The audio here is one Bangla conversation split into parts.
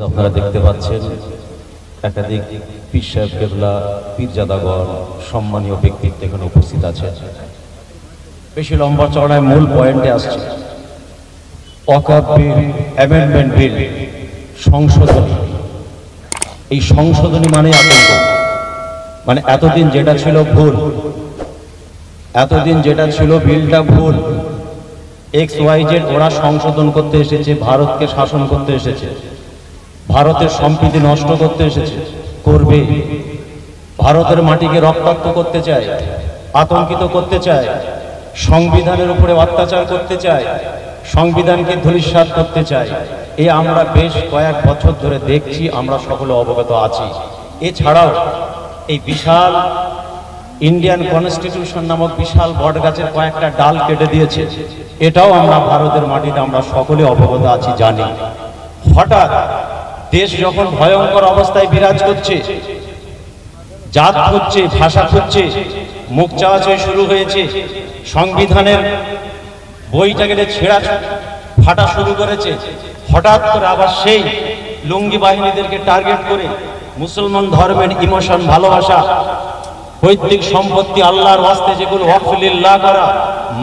আপনারা দেখতে পাচ্ছেন একাধিক পীর সাহেব কেবলা পীরজাদাগণ সম্মানীয় ব্যক্তিত্ব এখানে উপস্থিত আছে। বেশি লম্বা চড়ায় মূল পয়েন্টে আসছে। ওয়াকফ বিল, অ্যামেন্ডমেন্ট বিল, সংশোধনী। এই সংশোধনী মানে আতঙ্ক, মানে এতদিন যেটা ছিল ভুল, এতদিন যেটা ছিল বিলটা ভুল, XYZ ওরা সংশোধন করতে এসেছে, ভারতকে শাসন করতে এসেছে, ভারতের সম্প্রীতি নষ্ট করতে এসেছে, করবে। ভারতের মাটিকে রক্তাক্ত করতে চায়, আতঙ্কিত করতে চায়, সংবিধানের উপরে অত্যাচার করতে চায়, সংবিধানকে ধূলিসাৎ করতে চায়। এই আমরা বেশ কয়েক বছর ধরে দেখছি, আমরা সকলে অবগত আছি। এছাড়াও এই বিশাল ইন্ডিয়ান কনস্টিটিউশন নামক বিশাল বট গাছের কয়েকটা ডাল কেটে দিয়েছে, এটাও আমরা ভারতের মাটিতে আমরা সকলে অবগত আছি, জানি। হঠাৎ দেশ যখন ভয়ঙ্কর অবস্থায় বিরাজ করছে, জাত খুঁজছে, ভাষা খুঁজছে, মুখ চাওয়াচাই শুরু হয়েছে, সংবিধানের বইটা গেলে ছেঁড়া ফাটা শুরু করেছে, হঠাৎ করে আবার সেই লুঙ্গি বাহিনীদেরকে টার্গেট করে মুসলমান ধর্মের ইমোশন, ভালোবাসা, পৈতৃক সম্পত্তি আল্লাহর ওয়াস্তে যেগুলো ওয়াকফিলিল্লাহ করা,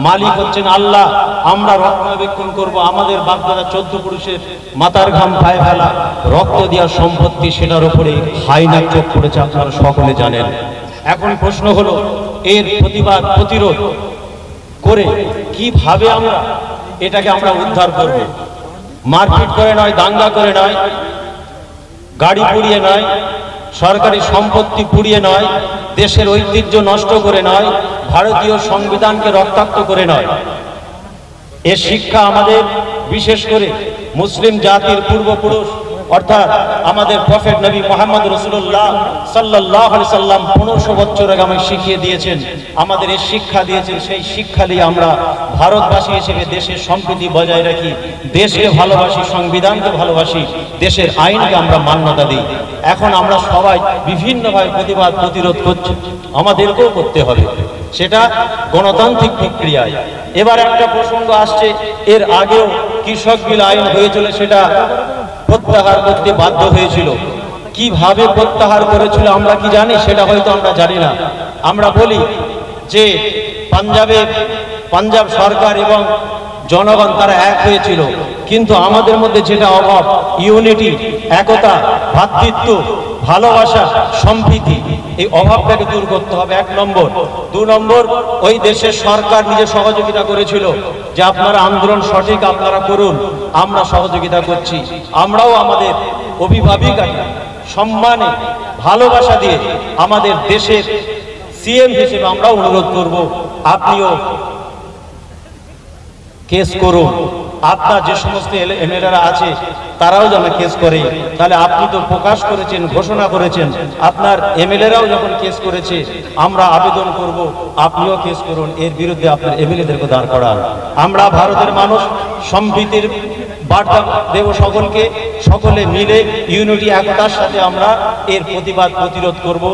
মালিক হচ্ছেন আল্লাহ, আমরা রক্ষণাবেক্ষণ করব, আমাদের বাপদাদা 14 পুরুষের মাথার ঘাম পায়ে ফেলা রক্ত দেওয়ার সম্পত্তি, সেটার উপরে হাইনা চোখ পড়েছে, আপনারা সকলে জানেন। এখন প্রশ্ন হলো, এর প্রতিবাদ প্রতিরোধ করে কিভাবে আমরা এটাকে আমরা উদ্ধার করব? মারপিট করে নয়, দাঙ্গা করে নয়, গাড়ি পুড়িয়ে নয়, সরকারি সম্পত্তি পুড়িয়ে নয়, দেশের ঐতিহ্য নষ্ট করে নয়, ভারতীয় সংবিধানকে রক্তাক্ত করে নয়। এর শিক্ষা আমাদের বিশেষ করে মুসলিম জাতির পূর্বপুরুষ অর্থাৎ আমাদের প্রফেট নবী মুহাম্মদ রাসূলুল্লাহ সাল্লাল্লাহু আলাইহি সাল্লাম 1500 বছর আগে আমাদের শিখিয়ে দিয়েছেন, আমাদের এই শিক্ষা দিয়েছেন। সেই শিক্ষা নিয়ে আমরা ভারতবাসী হিসেবে দেশের সম্প্রীতি বজায় রাখি, দেশকে ভালোবাসি, সংবিধানকে ভালোবাসি, দেশের আইনকে আমরা মান্যতা দিই। এখন আমরা সবাই বিভিন্নভাবে প্রতিবাদ প্রতিরোধ করছি, আমাদেরকেও করতে হবে, সেটা গণতান্ত্রিক প্রক্রিয়ায়। এবার একটা প্রসঙ্গ আসছে, এর আগেও কৃষক বিল আইন হয়েছিল, সেটা প্রত্যাহার করতে বাধ্য হয়েছিল। কিভাবে প্রত্যাহার করেছিল আমরা কি জানি? সেটা হয়তো আমরা জানি না। আমরা বলি যে পাঞ্জাব সরকার এবং জনগণ তারা এক হয়েছিল, কিন্তু আমাদের মধ্যে যেটা অভাব, ইউনিটি, একতা, ভ্রাতৃত্ব, ভালোবাসা, সম্প্রীতি, এই অভাবটাকে দূর করতে হবে, 1 নম্বর। 2 নম্বর, ওই দেশের সরকার নিজে সহযোগিতা করেছিল যে আপনারা আন্দোলন সঠিক আপনারা করুন, আমরা সহযোগিতা করছি। আমরাও আমাদের অভিভাবিকাকে সম্মানে, ভালোবাসা দিয়ে আমাদের দেশের সিএম হিসেবে আমরাও অনুরোধ করব, আপনিও কেস করুন। আপনার যে সমস্ত এমএলএরা আছে তারাও যেন কেস করে। তাহলে আপনি তো প্রকাশ করেছেন, ঘোষণা করেছেন, আপনার এমএলএরাও যখন কেস করেছে, আমরা আবেদন করব আপনিও কেস করুন, এর বিরুদ্ধে আপনার এমএলএদেরকে দাঁড় করান। আমরা ভারতের মানুষ, সম্প্রীতির বার্তা দেব সকলকে, সকলে মিলে ইউনিটি, একতার সাথে আমরা এর প্রতিবাদ প্রতিরোধ করব,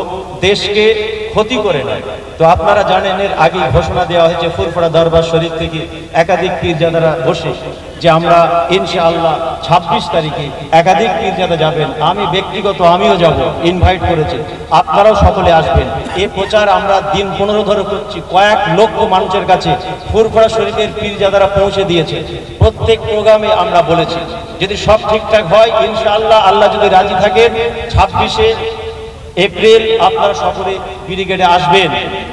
দেশকে ক্ষতি করে নয়। তো আপনারা জানেন, এর আগে ঘোষণা দেওয়া হয়েছে ফুরফুরা দরবার শরীফ থেকে একাধিক পীরজাদারা বসে যে আমরা ইনশাআল্লাহ 26 তারিখে একাধিক পীরজাদা যাবেন। আমি ব্যক্তিগত আমিও যাব, ইনভাইট করেছি, আপনারাও সকলে আসবেন। এই প্রচার আমরা দিন 15 ধরে করছি, কয়েক লক্ষ মানুষের কাছে ফুরফুরা শরীফের পীরজাদারা পৌঁছে দিয়েছে। প্রত্যেক প্রোগ্রামে আমরা বলেছি যদি সব ঠিকঠাক হয় ইনশাআল্লাহ, আল্লাহ যদি রাজি থাকেন, 26শে এপ্রিল আপনারা সকলে ব্রিগেডে আসবেন।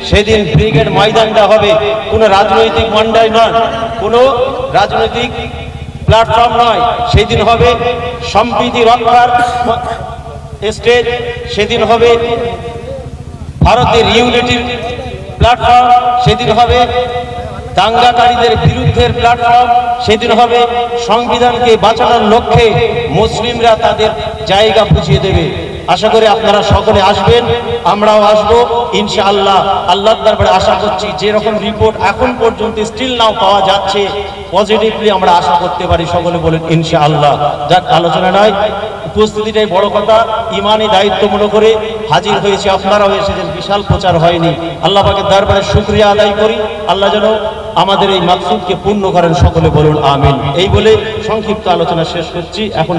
সেদিন ব্রিগেড ময়দানটা হবে কোনো রাজনৈতিক মন্ডাই নয়, কোনো রাজনৈতিক প্ল্যাটফর্ম নয়, সেদিন হবে সম্প্রীতি রক্ষার স্টেজ, সেদিন হবে ভারতের ইউনিটির প্ল্যাটফর্ম, সেদিন হবে দাঙ্গাকারীদের বিরুদ্ধের প্ল্যাটফর্ম, সেদিন হবে সংবিধানকে বাঁচানোর লক্ষ্যে মুসলিমরা তাদের জায়গা বুঝিয়ে দেবে। আশা করি আপনারা সকলে আসবেন, আমরাও আসবো ইনশাআল্লাহ। আল্লাহর দরবারে আশা করছি, যেরকম রিপোর্ট এখন পর্যন্ত স্টিল নাও পাওয়া যাচ্ছে, পজিটিভলি আমরা আশা করতে পারি, সকলে বলেন ইনশাআল্লাহ। যাক, আলোচনা নয়, উপস্থিতিটাই বড় কথা। ইমানি দায়িত্ব মনে করে হাজির হয়েছে, আপনারাও এসেছেন, বিশাল প্রচার হয়নি। আল্লাহ পাকের দরবারে শুকরিয়া আদায় করি, আল্লাহ যেন আমাদের এই মাকসুদকে পূর্ণ করেন, সকলে বলুন আমিন। এই বলে সংক্ষিপ্ত আলোচনা শেষ করছি। এখন